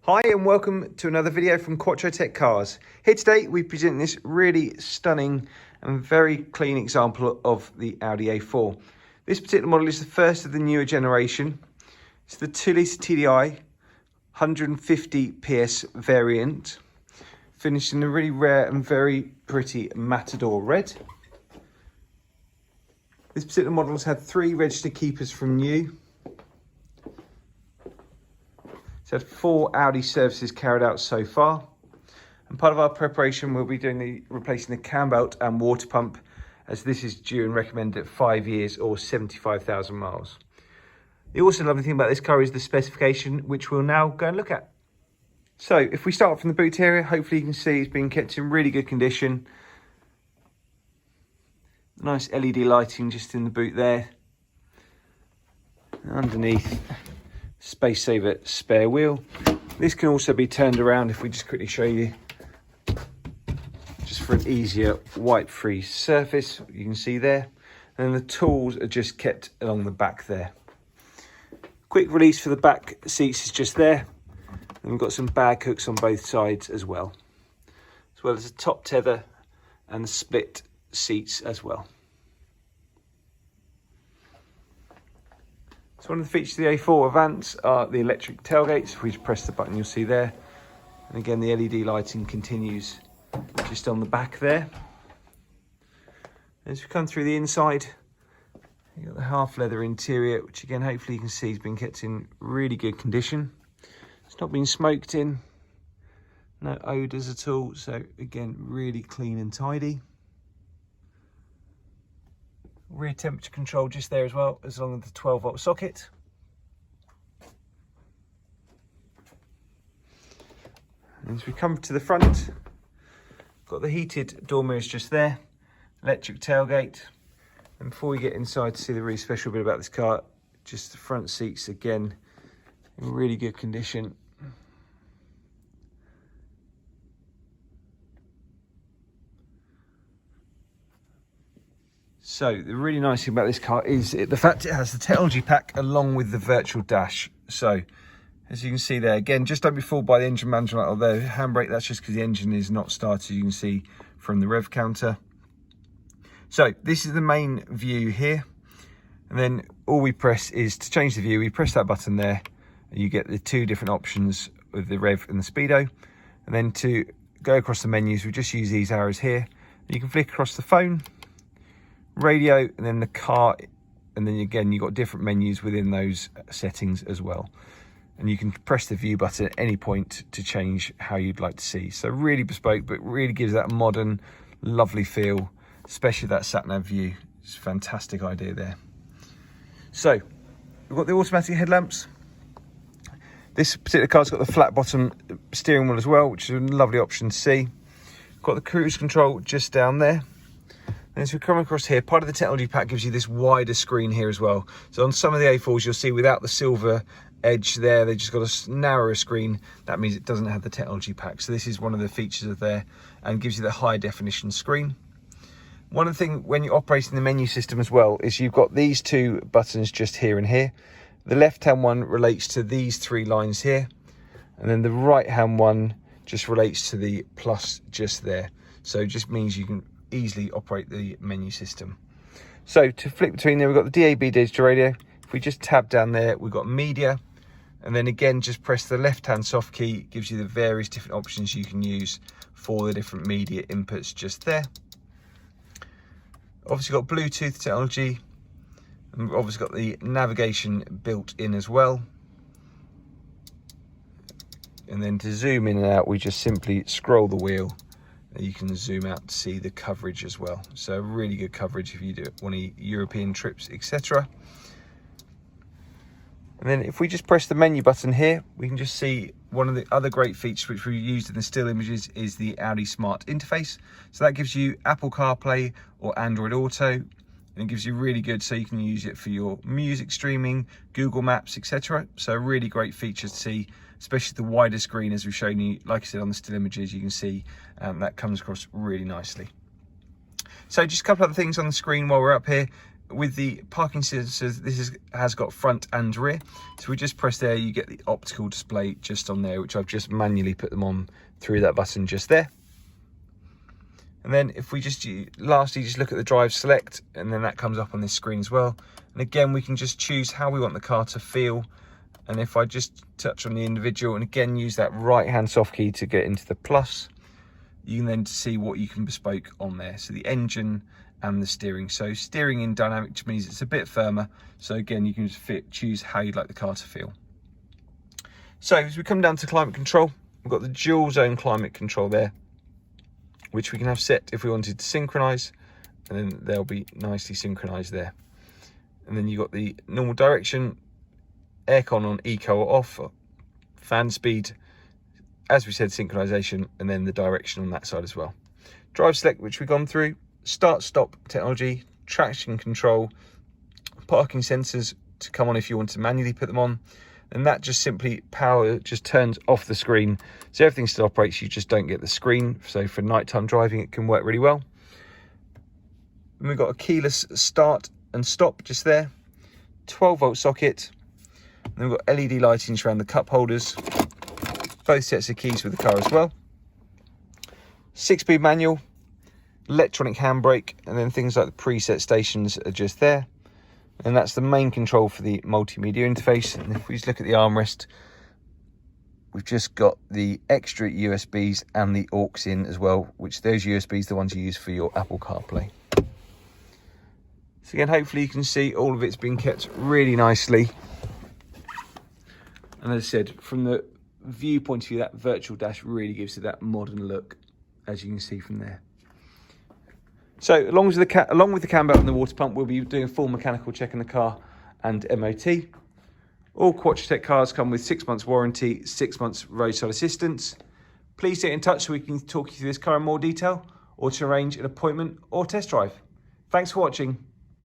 Hi and welcome to another video from Quattro Tech Cars. Here today we present this really stunning and very clean example of the Audi A4. This particular model is the first of the newer generation. It's the 2-litre TDI, 150 PS variant, finished in a really rare and very pretty Matador red. This particular model has had 3 registered keepers from new. It's had 4 Audi services carried out so far. And part of our preparation, we'll be replacing the cam belt and water pump, as this is due and recommended at 5 years or 75,000 miles. The also lovely thing about this car is the specification, which we'll now go and look at. So if we start from the boot area, hopefully you can see it's been kept in really good condition. Nice LED lighting just in the boot there. Underneath, space saver spare wheel. This can also be turned around if we just quickly show you, just for an easier wipe free surface. You can see there, and the tools are just kept along the back there. Quick release for the back seats is just there, and we've got some bag hooks on both sides as well as a top tether and the split seats as well. So one of the features of the A4 Avant are the electric tailgates. If we just press the button, you'll see there. And again, the LED lighting continues just on the back there. As we come through the inside, you've got the half leather interior, which again, hopefully you can see has been kept in really good condition. It's not been smoked in, no odours at all. So again, really clean and tidy. Rear temperature control just there as well, as long as the 12-volt socket. And as we come to the front, got the heated door mirrors just there, electric tailgate. And before we get inside to see the really special bit about this car, just the front seats again in really good condition. So the really nice thing about this car is the fact it has the technology pack along with the virtual dash. So as you can see there, again, just don't be fooled by the engine management light or the handbrake. That's just because the engine is not started, you can see from the rev counter. So this is the main view here. And then all we press is to change the view. We press that button there and you get the 2 different options with the rev and the speedo. And then to go across the menus, we just use these arrows here. You can flick across the phone, radio, and then the car, and then again you've got different menus within those settings as well, and you can press the view button at any point to change how you'd like to see. So really bespoke, but really gives that modern lovely feel, especially that sat nav view. It's a fantastic idea there. So we've got the automatic headlamps. This particular car's got the flat bottom steering wheel as well, which is a lovely option to see. Got the cruise control just down there. And as we come across here, part of the technology pack gives you this wider screen here as well. So on some of the A4s, you'll see without the silver edge there, they just got a narrower screen. That means it doesn't have the technology pack. So this is one of the features of there, and gives you the high definition screen. One of the things when you're operating the menu system as well is you've got these 2 buttons just here and here. The left-hand one relates to these 3 lines here, and then the right-hand one just relates to the plus just there. So it just means you can easily operate the menu system. So to flick between there, we've got the DAB digital radio. If we just tab down there, we've got media, and then again just press the left hand soft key. It gives you the various different options you can use for the different media inputs just there. Obviously got Bluetooth technology, and we've obviously got the navigation built in as well. And then to zoom in and out, we just simply scroll the wheel. You can zoom out to see the coverage as well. So really good coverage if you do one of your European trips, etc. And then if we just press the menu button here, we can just see one of the other great features which we used in the still images is the Audi Smart Interface. So that gives you Apple CarPlay or Android Auto, and it gives you really good, so you can use it for your music streaming, Google Maps, etc. So a really great feature to see, especially the wider screen, as we've shown you. Like I said, on the still images, you can see that comes across really nicely. So just a couple other things on the screen while we're up here. with the parking sensors, this has got front and rear. So we just press there, you get the optical display just on there, which I've just manually put them on through that button just there. And then if we just lastly just look at the drive select, and then that comes up on this screen as well. And again, we can just choose how we want the car to feel. And if I just touch on the individual and again use that right hand soft key to get into the plus, you can then see what you can bespoke on there. So the engine and the steering. So steering in dynamic just means it's a bit firmer. So again, you can just choose how you'd like the car to feel. So as we come down to climate control, we've got the dual zone climate control there, which we can have set if we wanted to synchronize, and then they'll be nicely synchronized there. And then you've got the normal direction, aircon on eco or off, fan speed, as we said, synchronization, and then the direction on that side as well. Drive select, which we've gone through, start stop technology, traction control, parking sensors to come on if you want to manually put them on, and that just simply power just turns off the screen, so everything still operates, you just don't get the screen. So for nighttime driving it can work really well. And we've got a keyless start and stop just there, 12-volt socket, and then we've got LED lighting around the cup holders, both sets of keys with the car as well, 6-speed manual, electronic handbrake, and then things like the preset stations are just there. And that's the main control for the multimedia interface. And if we just look at the armrest, we've just got the extra USBs and the aux in as well, which those USBs are the ones you use for your Apple CarPlay. So again, hopefully you can see all of it's been kept really nicely. And as I said, from the viewpoint of view, that virtual dash really gives it that modern look, as you can see from there. So along with the cam belt and the water pump, we'll be doing a full mechanical check in the car and MOT. All Quattrotech cars come with 6 months warranty, 6 months roadside assistance. Please get in touch so we can talk you through this car in more detail, or to arrange an appointment or test drive. Thanks for watching.